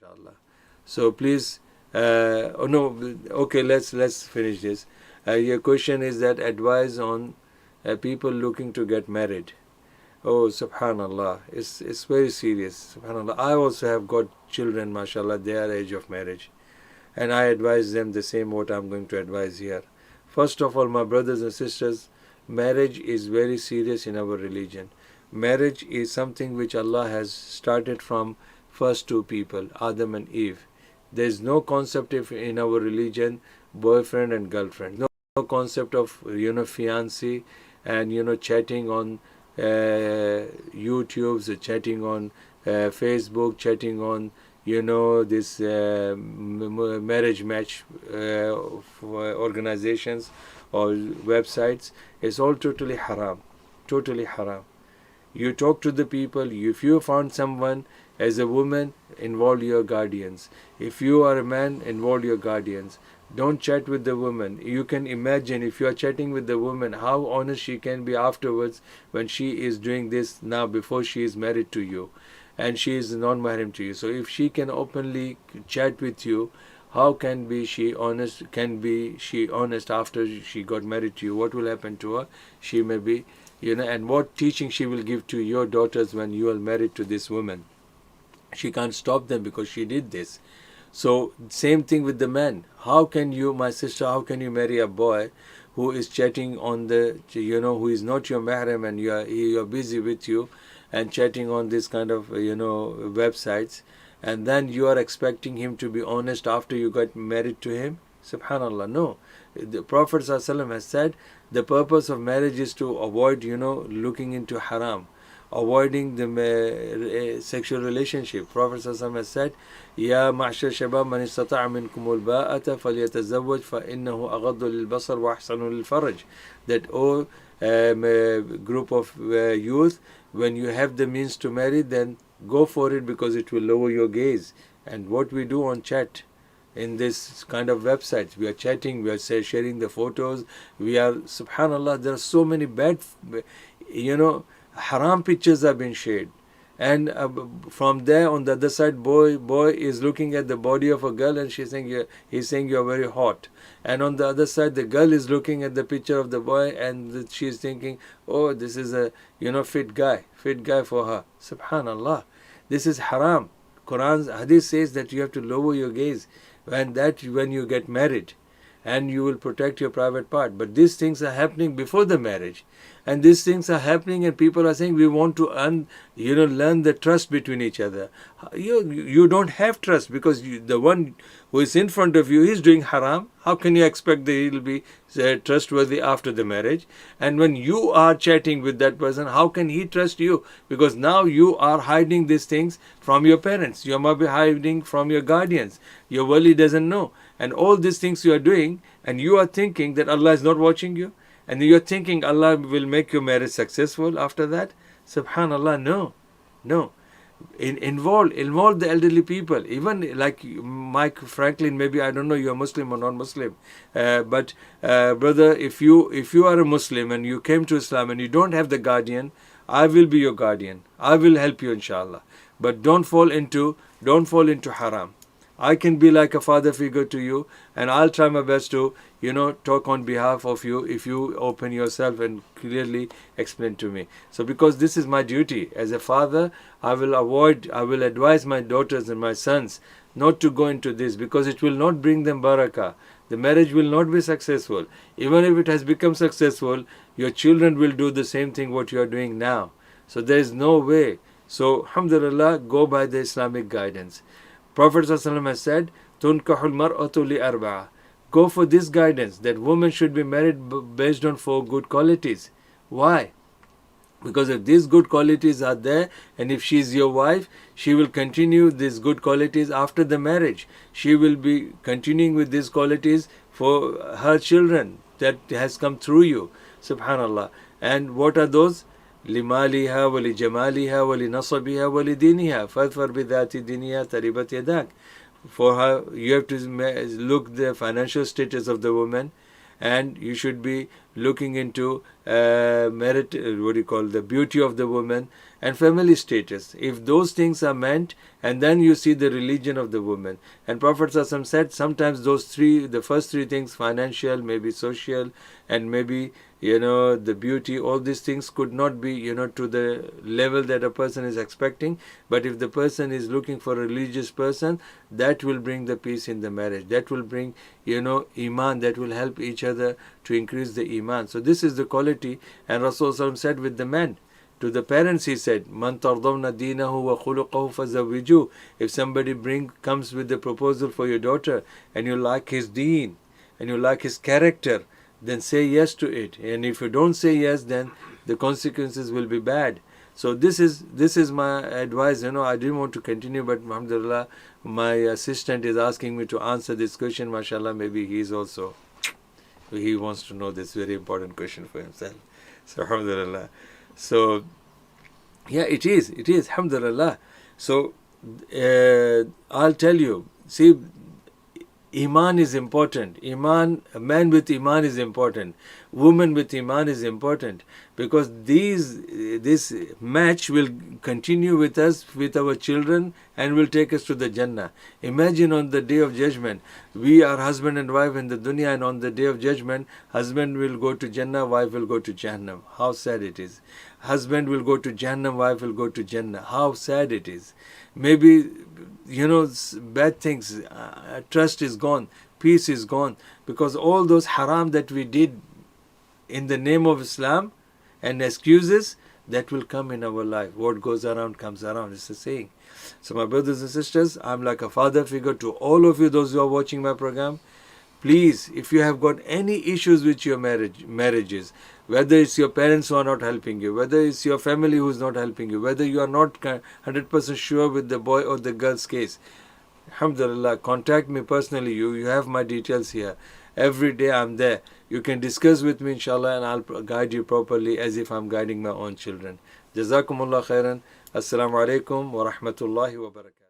inshallah. So please, oh no, okay, let's finish this. Your question is that advice on people looking to get married. Oh, subhanallah, it's very serious. Subhanallah, I also have got children, mashallah, they are age of marriage, and I advise them the same what I'm going to advise here. First of all, my brothers and sisters, marriage is very serious in our religion. Marriage is something which Allah has started from first two people, Adam and Eve. There is no concept in our religion boyfriend and girlfriend. No concept of fiancé and chatting on YouTube's, chatting on Facebook, chatting on this marriage match organizations or websites. It's all totally haram, totally haram. You talk to the people. If you found someone as a woman, involve your guardians. If you are a man, involve your guardians. Don't chat with the woman. You can imagine if you are chatting with the woman, how honest she can be afterwards when she is doing this now before she is married to you and she is non-mahram to you. So if she can openly chat with you, how can she be honest after she got married to you? What will happen to her? She may be, and what teaching she will give to your daughters when you are married to this woman. She can't stop them because she did this. So same thing with the man. How can you, my sister, how can you marry a boy who is chatting on who is not your mahram and you're busy with you and chatting on this kind of, websites, and then you are expecting him to be honest after you got married to him? Subhanallah, no. The Prophet ﷺ has said the purpose of marriage is to avoid, looking into haram, avoiding the sexual relationship. Prophet ﷺ has said, "Ya ma'ashar shabab man istata'a minkum al-ba'ata falyatazawwaj fa innahu aghaddu lil-basar wa ahsanu lil-faraj." That group of youth, when you have the means to marry, then go for it because it will lower your gaze. And what we do on chat in this kind of websites, we are chatting, we are sharing the photos, we are, subhanallah, there are so many bad, haram pictures have been shared. And from there, on the other side, boy is looking at the body of a girl and he's saying you're very hot. And on the other side, the girl is looking at the picture of the boy and she's thinking, oh, this is a fit guy for her. Subhanallah, this is haram. Quran's hadith says that you have to lower your gaze when you get married, and you will protect your private part. But these things are happening before the marriage, and these things are happening, and people are saying we want to learn the trust between each other. You don't have trust because the one who is in front of you is doing haram. How can you expect that he will be trustworthy after the marriage? And when you are chatting with that person, how can he trust you? Because now you are hiding these things from your parents. You might be hiding from your guardians. Your wali doesn't know. And all these things you are doing, and you are thinking that Allah is not watching you, and you are thinking Allah will make your marriage successful after that. Subhanallah, no. Involve the elderly people. Even like Mike Franklin, maybe, I don't know, you are Muslim or non-Muslim, but brother, if you are a Muslim and you came to Islam and you don't have the guardian, I will be your guardian. I will help you, inshallah. But don't fall into haram. I can be like a father figure to you, and I'll try my best to, talk on behalf of you if you open yourself and clearly explain to me. So because this is my duty as a father, I will advise my daughters and my sons not to go into this, because it will not bring them barakah. The marriage will not be successful. Even if it has become successful, your children will do the same thing what you are doing now. So there is no way. So alhamdulillah, go by the Islamic guidance. Prophet ﷺ has said, "Tunkahul mar'atu li arba'a." Go for this guidance that women should be married based on 4 good qualities. Why? Because if these good qualities are there, and if she is your wife, she will continue these good qualities after the marriage. She will be continuing with these qualities for her children that has come through you. Subhanallah. And what are those? لمالها ولجمالها ولنصبها ولدينها فاظفر بذات دينها تربت يداك. For her, you have to look the financial status of the woman, and you should be looking into the beauty of the woman, and family status. If those things are meant, and then you see the religion of the woman. And Prophet ﷺ said sometimes the first three things, financial, maybe social, and maybe the beauty, all these things could not be to the level that a person is expecting. But if the person is looking for a religious person, that will bring the peace in the marriage. That will bring iman, that will help each other to increase the iman. So this is the quality. And Rasulullah said with the men, to the parents he said, "Man tardawna dinahu wa khuluquhu fazawwiju." If somebody comes with the proposal for your daughter, and you like his deen, and you like his character, then say yes to it. And if you don't say yes, then the consequences will be bad. So this is my advice. I didn't want to continue, but alhamdulillah, my assistant is asking me to answer this question. Mashallah, maybe he wants to know this very important question for himself. So alhamdulillah. So, yeah, it is, alhamdulillah. So, I'll tell you, see, iman is important. A man with iman is important. Woman with iman is important, because this match will continue with us, with our children, and will take us to the Jannah. Imagine on the day of judgment, we are husband and wife in the dunya, and on the day of judgment, husband will go to Jannah, wife will go to Jahannam. How sad it is. Husband will go to Jahannam, wife will go to Jannah. How sad it is. Maybe, bad things, trust is gone, peace is gone, because all those haram that we did in the name of Islam and excuses, that will come in our life. What goes around comes around, it's a saying. So my brothers and sisters, I'm like a father figure to all of you, those who are watching my program. Please, if you have got any issues with your marriages, whether it's your parents who are not helping you, whether it's your family who is not helping you, whether you are not 100% sure with the boy or the girl's case, alhamdulillah, contact me personally. You have my details here. Every day I'm there. You can discuss with me, inshallah, and I'll guide you properly as if I'm guiding my own children. Jazakumullah khairan. Assalamu alaikum wa rahmatullahi wa barakatuh.